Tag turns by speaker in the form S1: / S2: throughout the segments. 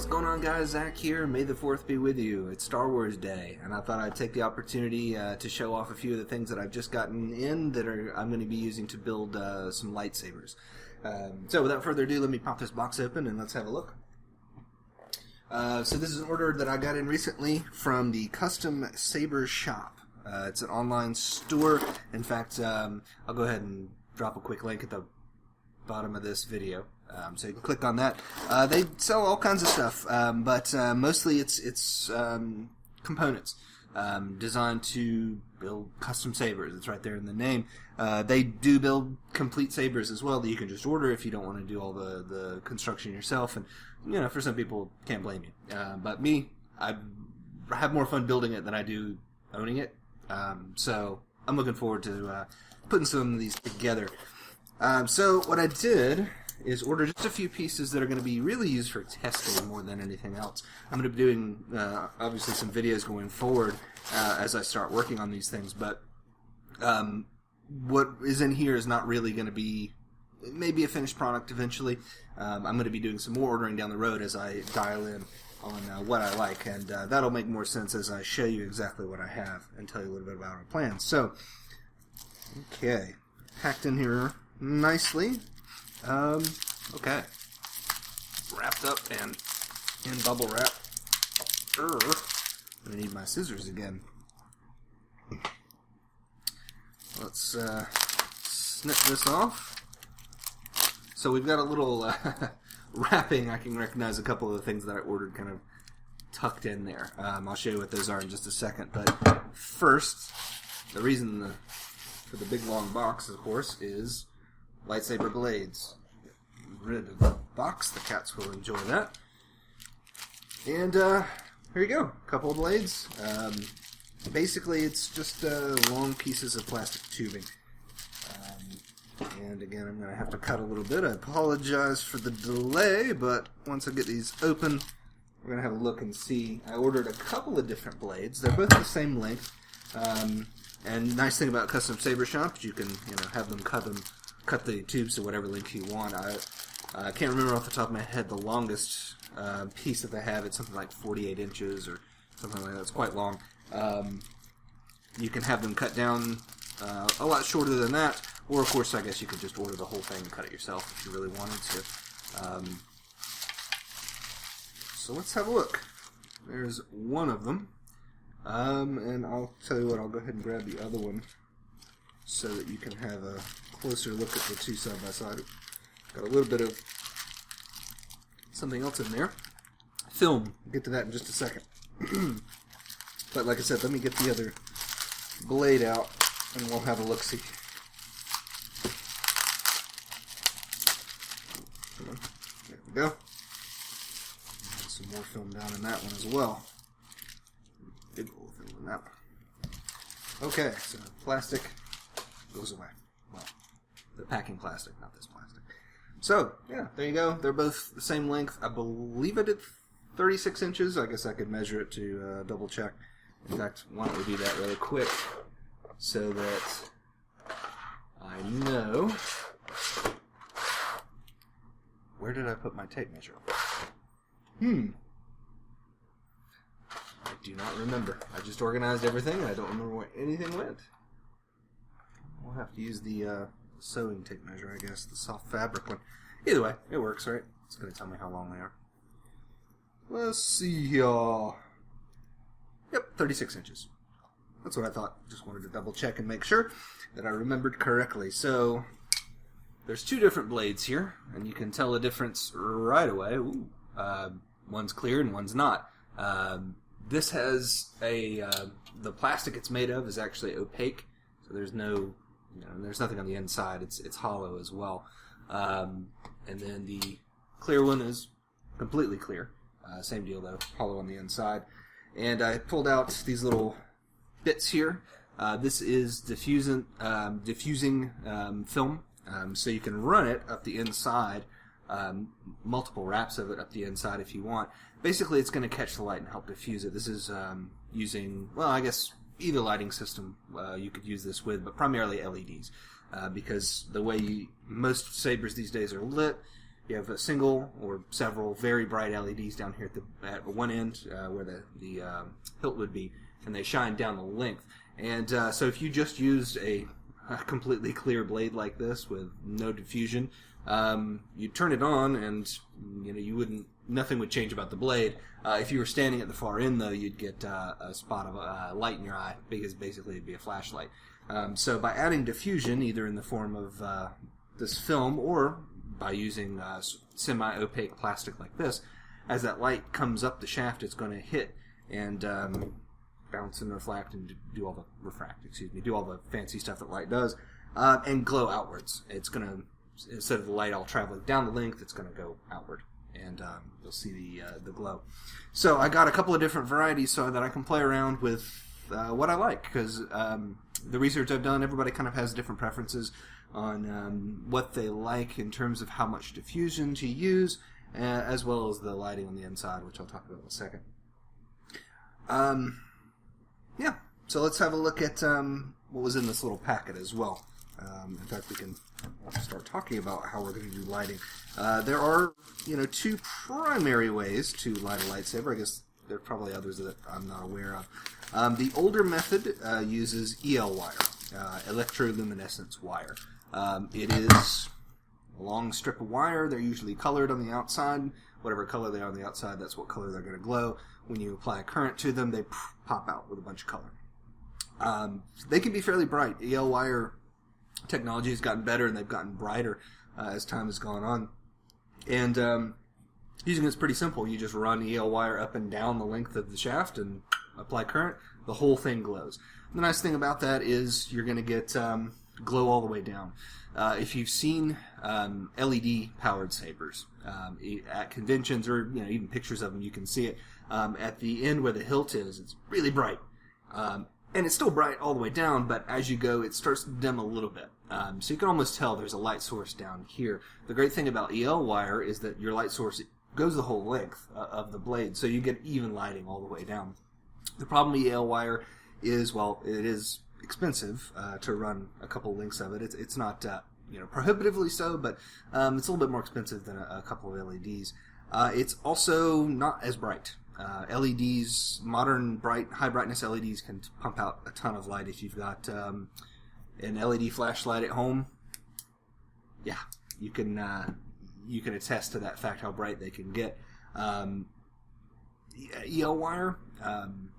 S1: What's going on, guys? Zach here. May the 4th be with you. It's Star Wars Day, and I thought I'd take the opportunity to show off a few of the things that I've just gotten in that I'm going to be using to build some lightsabers. So without further ado, let me pop this box open and let's have a look. So this is an order that I got in recently from the Custom Sabers shop. It's an online store. In fact, I'll go ahead and drop a quick link at the bottom of this video. So you can click on that. They sell all kinds of stuff, but mostly it's components designed to build custom sabers. It's right there in the name. They do build complete sabers as well that you can just order if you don't want to do all the construction yourself. And for some people, can't blame you. But me, I have more fun building it than I do owning it. So I'm looking forward to putting some of these together. So what I did is order just a few pieces that are going to be really used for testing more than anything else. I'm going to be doing, obviously, some videos going forward as I start working on these things, but what is in here is not really going to be, maybe a finished product eventually. I'm going to be doing some more ordering down the road as I dial in on what I like, and that'll make more sense as I show you exactly what I have and tell you a little bit about our plans. So, okay, packed in here nicely. Okay. Wrapped up and in bubble wrap. I need my scissors again. Let's snip this off. So we've got a little wrapping. I can recognize a couple of the things that I ordered kind of tucked in there. I'll show you what those are in just a second. But first, the reason for the big long box, of course, is lightsaber blades. Get rid of the box. The cats will enjoy that. And here you go. A couple of blades. Basically, it's just long pieces of plastic tubing. And again, I'm going to have to cut a little bit. I apologize for the delay, but once I get these open, we're going to have a look and see. I ordered a couple of different blades. They're both the same length. And the nice thing about Custom Saber Shop is you can have them cut the tubes to whatever length you want. I can't remember off the top of my head the longest piece that they have. It's something like 48 inches or something like that. It's quite long. You can have them cut down a lot shorter than that, or of course I guess you could just order the whole thing and cut it yourself if you really wanted to. So let's have a look. There's one of them. And I'll tell you what, I'll go ahead and grab the other one so that you can have a closer look at the two side by side. Got a little bit of something else in there. Film. We'll get to that in just a second. But like I said, let me get the other blade out and we'll have a look-see. There we go. Got some more film down in that one as well. Big old film in that one. Okay, so plastic goes away. Well, the packing plastic, not this plastic. So, yeah, there you go. They're both the same length. I believe I did 36 inches. I guess I could measure it to double check. In fact, why don't we do that really quick so that I know. Where did I put my tape measure? I do not remember. I just organized everything and I don't remember where anything went. We'll have to use the sewing tape measure, I guess, the soft fabric one. Either way, it works, right? It's going to tell me how long they are. Let's see here. Yep, 36 inches. That's what I thought. Just wanted to double check and make sure that I remembered correctly. So, there's two different blades here, and you can tell the difference right away. Ooh, one's clear and one's not. This has the plastic it's made of is actually opaque, so there's there's nothing on the inside. It's hollow as well. And then the clear one is completely clear. Same deal though, hollow on the inside. And I pulled out these little bits here. This is diffusing film, so you can run it up the inside, multiple wraps of it up the inside if you want. Basically, it's going to catch the light and help diffuse it. This is using, well, I guess either lighting system you could use this with, but primarily LEDs, because the way most sabers these days are lit, You have a single or several very bright LEDs down here at one end where the hilt would be, and they shine down the length. And so if you just used a completely clear blade like this with no diffusion, you'd turn it on, and nothing would change about the blade. If you were standing at the far end, though, you'd get a spot of light in your eye, because basically it'd be a flashlight. So by adding diffusion, either in the form of this film or by using semi-opaque plastic like this, as that light comes up the shaft, it's going to hit and bounce and reflect and do all the fancy stuff that light does, and glow outwards. It's going to, instead of the light all traveling down the length, it's going to go outward, and you'll see the glow. So I got a couple of different varieties so that I can play around with what I like, because the research I've done, everybody kind of has different preferences on what they like in terms of how much diffusion to use, as well as the lighting on the inside, which I'll talk about in a second. Yeah, so let's have a look at what was in this little packet as well. In fact, we can start talking about how we're going to do lighting. There are, two primary ways to light a lightsaber. I guess there are probably others that I'm not aware of. The older method uses EL wire, electroluminescence wire. It is a long strip of wire. They're usually colored on the outside. Whatever color they are on the outside, that's what color they're going to glow. When you apply a current to them, they pop out with a bunch of color. They can be fairly bright. EL wire technology has gotten better, and they've gotten brighter as time has gone on. And using it's pretty simple. You just run EL wire up and down the length of the shaft and apply current. The whole thing glows. The nice thing about that is you're going to get glow all the way down. If you've seen LED-powered sabers at conventions, or even pictures of them, you can see it. At the end where the hilt is, it's really bright. And it's still bright all the way down, but as you go, it starts to dim a little bit. So you can almost tell there's a light source down here. The great thing about EL wire is that your light source goes the whole length of the blade, so you get even lighting all the way down. The problem with EL wire is, well, it is expensive to run a couple lengths of it. It's not prohibitively so, but it's a little bit more expensive than a couple of LEDs. It's also not as bright. LEDs, modern high brightness LEDs can pump out a ton of light. If you've got an LED flashlight at home, yeah, you can attest to that fact, how bright they can get. EL wire,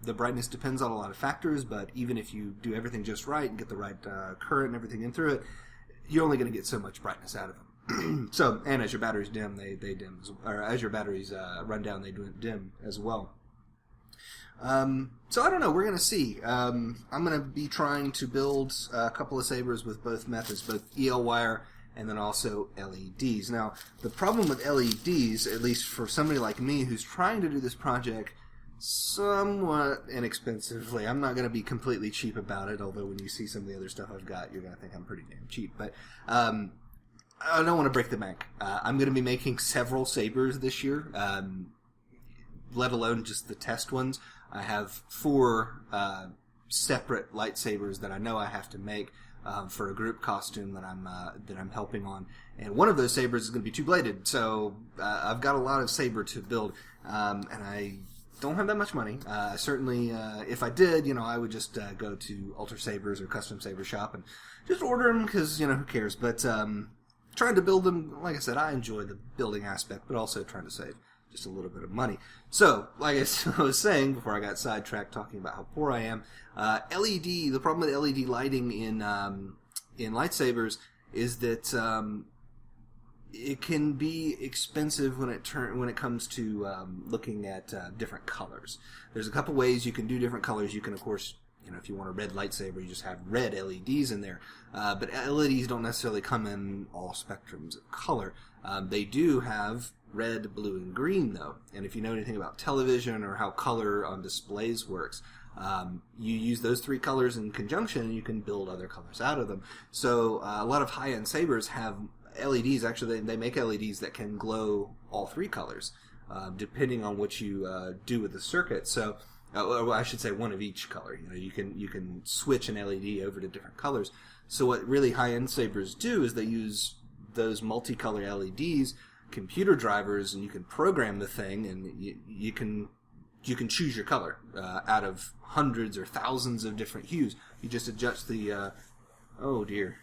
S1: the brightness depends on a lot of factors, but even if you do everything just right and get the right current and everything in through it, you're only going to get so much brightness out of them. So, and as your batteries dim, they dim, or as your batteries run down, they dim as well. So I don't know. We're going to see. I'm going to be trying to build a couple of sabers with both methods, both EL wire and then also LEDs. Now, the problem with LEDs, at least for somebody like me who's trying to do this project somewhat inexpensively, I'm not going to be completely cheap about it, although when you see some of the other stuff I've got, you're going to think I'm pretty damn cheap. But I don't want to break the bank. I'm going to be making several sabers this year, let alone just the test ones. I have 4 separate lightsabers that I know I have to make for a group costume that I'm helping on, and one of those sabers is going to be 2-bladed. So I've got a lot of saber to build, and I don't have that much money. Certainly, if I did, I would just go to Ultra Sabers or Custom Saber Shop and just order them because who cares? But trying to build them, like I said, I enjoy the building aspect, but also trying to save just a little bit of money. So, like I was saying before I got sidetracked talking about how poor I am, the problem with LED lighting in lightsabers is that it can be expensive when it comes to looking at different colors. There's a couple ways you can do different colors. You can, of course, if you want a red lightsaber, you just have red LEDs in there. But LEDs don't necessarily come in all spectrums of color. They do have red, blue, and green, though. And if you know anything about television or how color on displays works, you use those 3 colors in conjunction, and you can build other colors out of them. So a lot of high-end sabers have LEDs. Actually, they make LEDs that can glow all 3 colors, depending on what you do with the circuit. So, well, I should say one of each color. You can switch an LED over to different colors. So what really high-end sabers do is they use those multicolor LEDs computer drivers, and you can program the thing, and you can choose your color out of hundreds or thousands of different hues. You just adjust the... oh, dear.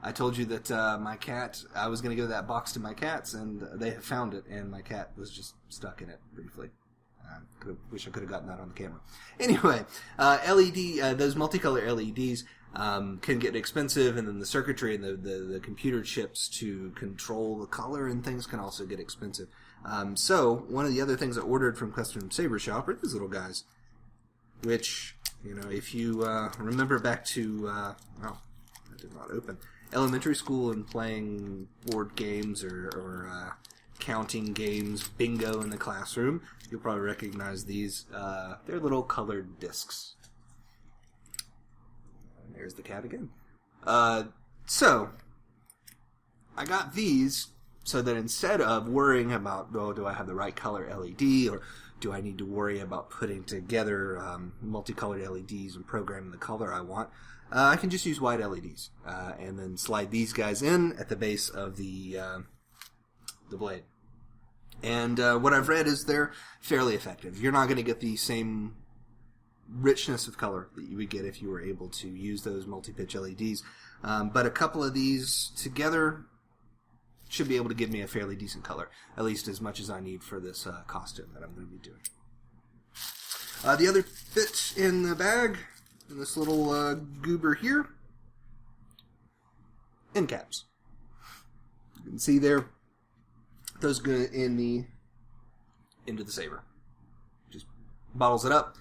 S1: I told you that my cat... I was going to give that box to my cats, and they have found it, and my cat was just stuck in it briefly. Wish I could have gotten that on the camera. Anyway, LED, those multicolor LEDs can get expensive, and then the circuitry and the computer chips to control the color and things can also get expensive. So one of the other things I ordered from Custom Saber Shop are these little guys, which, if you remember back to, that did not open, elementary school and playing board games or counting games, bingo in the classroom, you'll probably recognize these. They're little colored discs. And there's the cat again. So, I got these so that instead of worrying about, do I have the right color LED, or do I need to worry about putting together multicolored LEDs and programming the color I want, I can just use white LEDs and then slide these guys in at the base of the blade. And what I've read is they're fairly effective. You're not going to get the same richness of color that you would get if you were able to use those multi-pitch LEDs. But a couple of these together should be able to give me a fairly decent color, at least as much as I need for this costume that I'm going to be doing. The other bit in the bag, in this little goober here, end caps. You can see there, those go into the saber. Just bottles it up.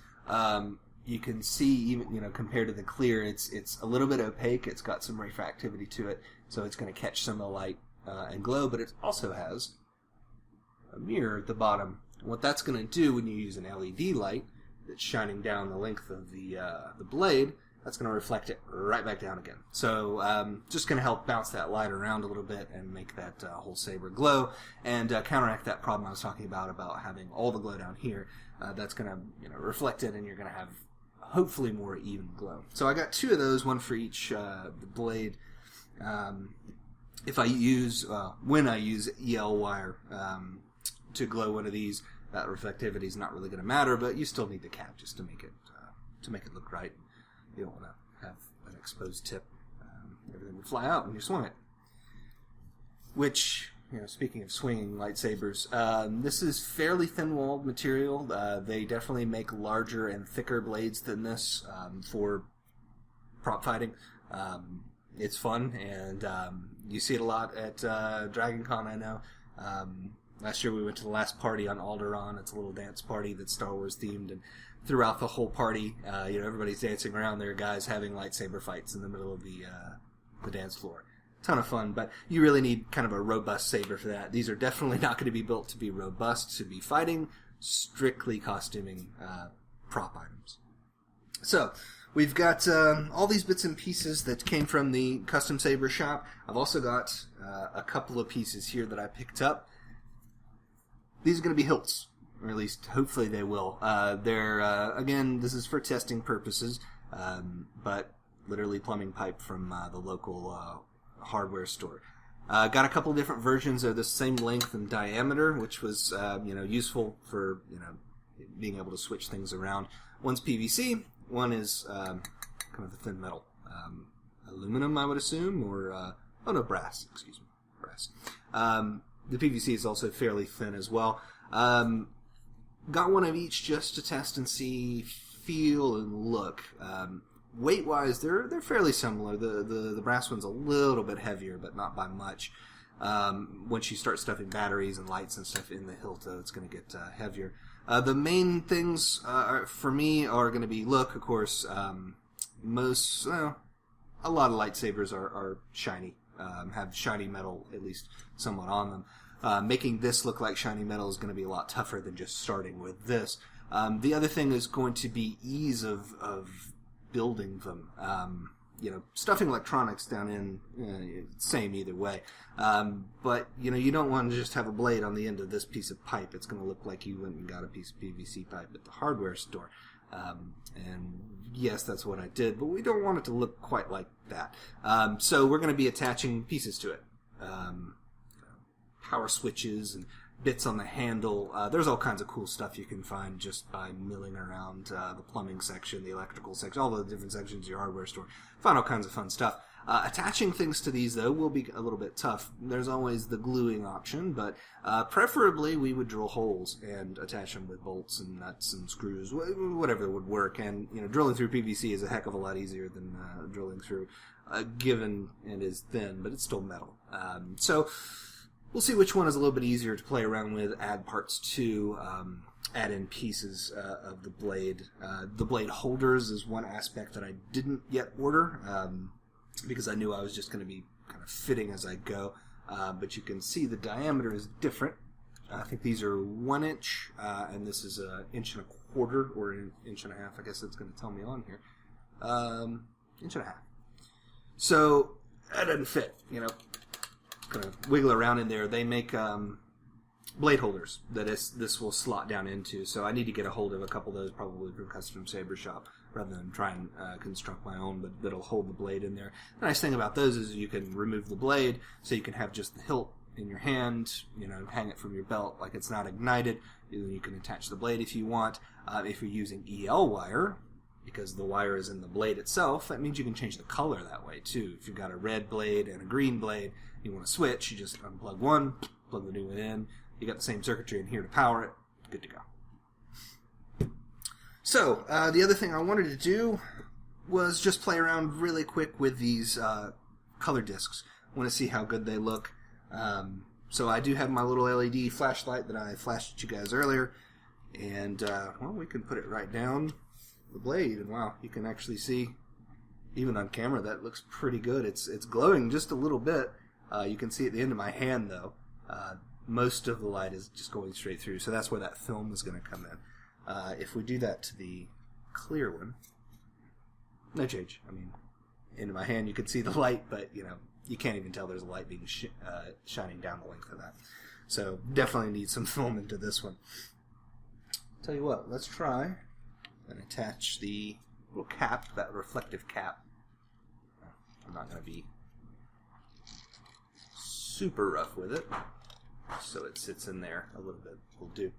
S1: You can see, even compared to the clear, it's a little bit opaque. It's got some refractivity to it, so it's going to catch some of the light and glow. But it also has a mirror at the bottom. And what that's going to do when you use an LED light that's shining down the length of the blade, that's going to reflect it right back down again. So just going to help bounce that light around a little bit and make that whole saber glow and counteract that problem I was talking about having all the glow down here. That's going to reflect it, and you're going to have hopefully more even glow. So I got two of those, one for each the blade. If I use when I use EL wire to glow one of these, that reflectivity is not really going to matter, but you still need the cap just to make it look right. You don't want to have an exposed tip. Everything would fly out when you swung it. Which, speaking of swinging lightsabers, this is fairly thin-walled material. They definitely make larger and thicker blades than this for prop fighting. It's fun, and you see it a lot at Dragon Con, I know. Last year we went to the last party on Alderaan. It's a little dance party that's Star Wars themed, and throughout the whole party, everybody's dancing around. There are guys having lightsaber fights in the middle of the dance floor. Ton of fun, but you really need kind of a robust saber for that. These are definitely not going to be built to be robust, to be fighting, strictly costuming prop items. So, we've got all these bits and pieces that came from the Custom Saber Shop. I've also got a couple of pieces here that I picked up. These are going to be hilts, or at least hopefully they will. They're, again, this is for testing purposes, but literally plumbing pipe from the local hardware store. Got a couple different versions of the same length and diameter, which was, useful for, being able to switch things around. One's PVC, one is kind of the thin metal. Aluminum, I would assume, or, brass, excuse me, brass. The PVC is also fairly thin as well. Got one of each just to test and see feel and look. Weight-wise, they're fairly similar. The brass one's a little bit heavier, but not by much. Once you start stuffing batteries and lights and stuff in the hilt, it's going to get heavier. The main things for me are going to be look, of course. A lot of lightsabers are shiny, have shiny metal, at least somewhat on them. Making this look like shiny metal is going to be a lot tougher than just starting with this. The other thing is going to be ease of building them. Stuffing electronics down in, same either way. But, you don't want to just have a blade on the end of this piece of pipe. It's going to look like you went and got a piece of PVC pipe at the hardware store. And yes, that's what I did, but we don't want it to look quite like that. So we're going to be attaching pieces to it. power switches and bits on the handle. There's all kinds of cool stuff you can find just by milling around the plumbing section, the electrical section, all the different sections of your hardware store. Find all kinds of fun stuff. Attaching things to these, though, will be a little bit tough. There's always the gluing option, but preferably we would drill holes and attach them with bolts and nuts and screws, whatever would work. And drilling through PVC is a heck of a lot easier than drilling through, given it is thin, but it's still metal. So we'll see which one is a little bit easier to play around with, add parts to, add in pieces of the blade. The blade holders is one aspect that I didn't yet order, because I knew I was just going to be kind of fitting as I go. But you can see the diameter is different. I think these are 1 inch, and this is 1.25 inches, or 1.5 inches, I guess it's going to tell me on here. 1.5 inches. So, that doesn't fit, Kind of wiggle around in there. They make blade holders that this will slot down into, so I need to get a hold of a couple of those, probably from Custom Saber Shop, rather than try and construct my own, but that'll hold the blade in there. The nice thing about those is you can remove the blade, so you can have just the hilt in your hand, hang it from your belt like it's not ignited. You can attach the blade if you want. If you're using EL wire, because the wire is in the blade itself, that means you can change the color that way too. If you've got a red blade and a green blade, you want to switch, you just unplug one, plug the new one in, you got the same circuitry in here to power it, good to go. So, the other thing I wanted to do was just play around really quick with these color discs. I want to see how good they look. So I do have my little LED flashlight that I flashed at you guys earlier, and we can put it right down the blade, and wow, you can actually see, even on camera, that looks pretty good. It's glowing just a little bit. You can see at the end of my hand, though, most of the light is just going straight through, so that's where that film is going to come in. If we do that to the clear one, no change. I mean, into my hand you can see the light, but you can't even tell there's a light being shining down the length of that. So definitely need some film into this one. Tell you what, let's try and attach the little cap, that reflective cap. I'm not going to be super rough with it, so it sits in there a little bit will do.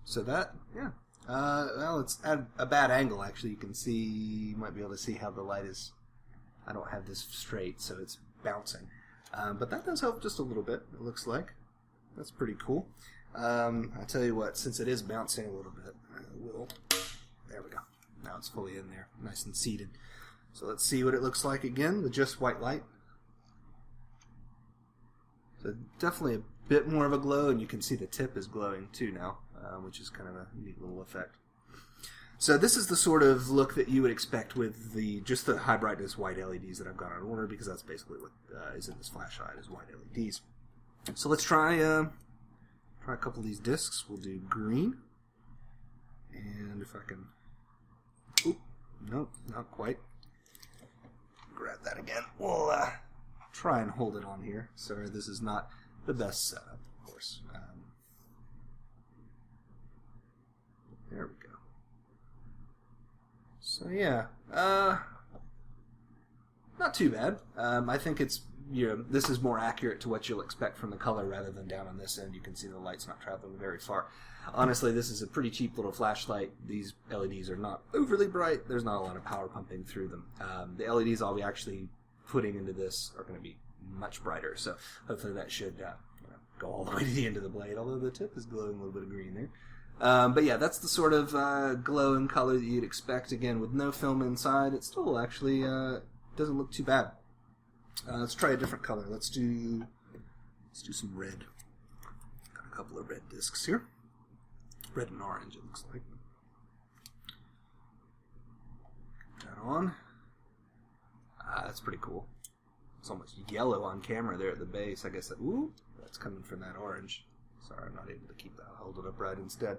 S1: So that, well, it's at a bad angle, actually. You might be able to see how the light is. I don't have this straight, so it's bouncing. But that does help just a little bit, it looks like. That's pretty cool. I tell you what, since it is bouncing a little bit, I will. There we go. Now it's fully in there, nice and seated. So let's see what it looks like again with just white light. So definitely a bit more of a glow, and you can see the tip is glowing too now, which is kind of a neat little effect. So this is the sort of look that you would expect with just the high brightness white LEDs that I've got on order, because that's basically what is in this flashlight, is white LEDs. So let's try a couple of these discs. We'll do green, and if I can, oop, nope, not quite. Grab that again. We'll try and hold it on here. Sorry, this is not the best setup, of course. There we go. So yeah, not too bad. I think it's, this is more accurate to what you'll expect from the color rather than down on this end. You can see the light's not traveling very far. Honestly, this is a pretty cheap little flashlight. These LEDs are not overly bright. There's not a lot of power pumping through them. The LEDs I'll be actually putting into this are going to be much brighter, so hopefully that should go all the way to the end of the blade, although the tip is glowing a little bit of green there. But yeah, that's the sort of glow and color that you'd expect. Again, with no film inside, it still actually doesn't look too bad. Let's try a different color. Let's do some red. Got a couple of red discs here. Red and orange, it looks like. Put that on. That's pretty cool. It's almost yellow on camera there at the base. I guess that's coming from that orange. Sorry, I'm not able to keep that. I'll hold it upright instead.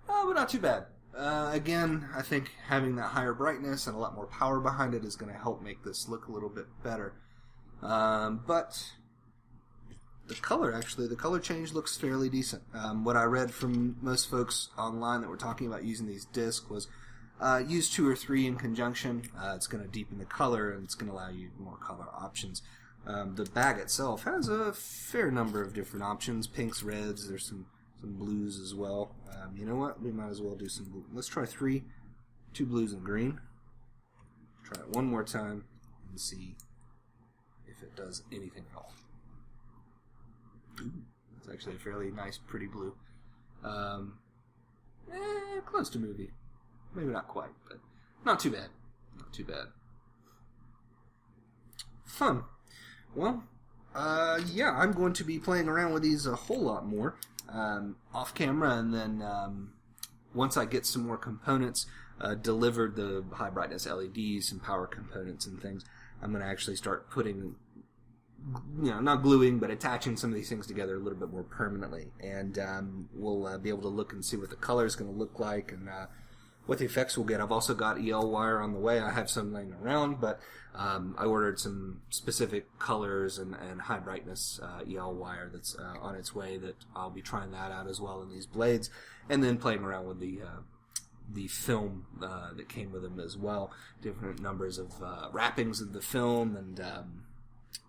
S1: But not too bad. Again, I think having that higher brightness and a lot more power behind it is going to help make this look a little bit better. But the color change looks fairly decent. What I read from most folks online that were talking about using these discs was use 2 or 3 in conjunction. It's going to deepen the color, and it's going to allow you more color options. The bag itself has a fair number of different options. Pinks, reds, there's some blues as well. You know what? We might as well do some blue. Let's try 2 blues and green. Try it one more time and see if it does anything at all. Ooh, that's actually a fairly nice, pretty blue. Close to movie. Maybe not quite, but not too bad. Not too bad. Fun. Well, yeah, I'm going to be playing around with these a whole lot more off camera, and then once I get some more components delivered, the high brightness LEDs and power components and things, I'm going to actually start putting, not gluing, but attaching some of these things together a little bit more permanently, and we'll be able to look and see what the color is going to look like and what the effects we'll get. I've also got EL wire on the way. I have some laying around, but I ordered some specific colors and high brightness EL wire that's on its way, that I'll be trying that out as well in these blades, and then playing around with the film that came with them as well. Different numbers of wrappings of the film and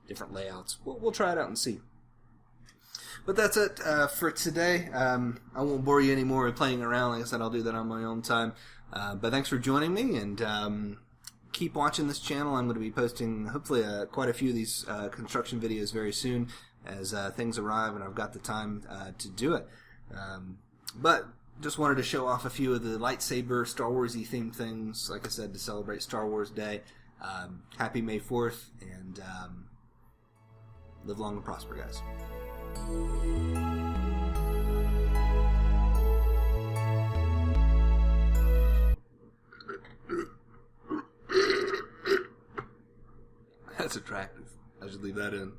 S1: different layouts. We'll try it out and see. But that's it for today. I won't bore you anymore with playing around. Like I said, I'll do that on my own time. But thanks for joining me, and keep watching this channel. I'm going to be posting, hopefully, quite a few of these construction videos very soon as things arrive and I've got the time to do it. But just wanted to show off a few of the lightsaber Star Wars-y themed things, like I said, to celebrate Star Wars Day. Happy May 4th, and live long and prosper, guys. That's attractive. I should leave that in.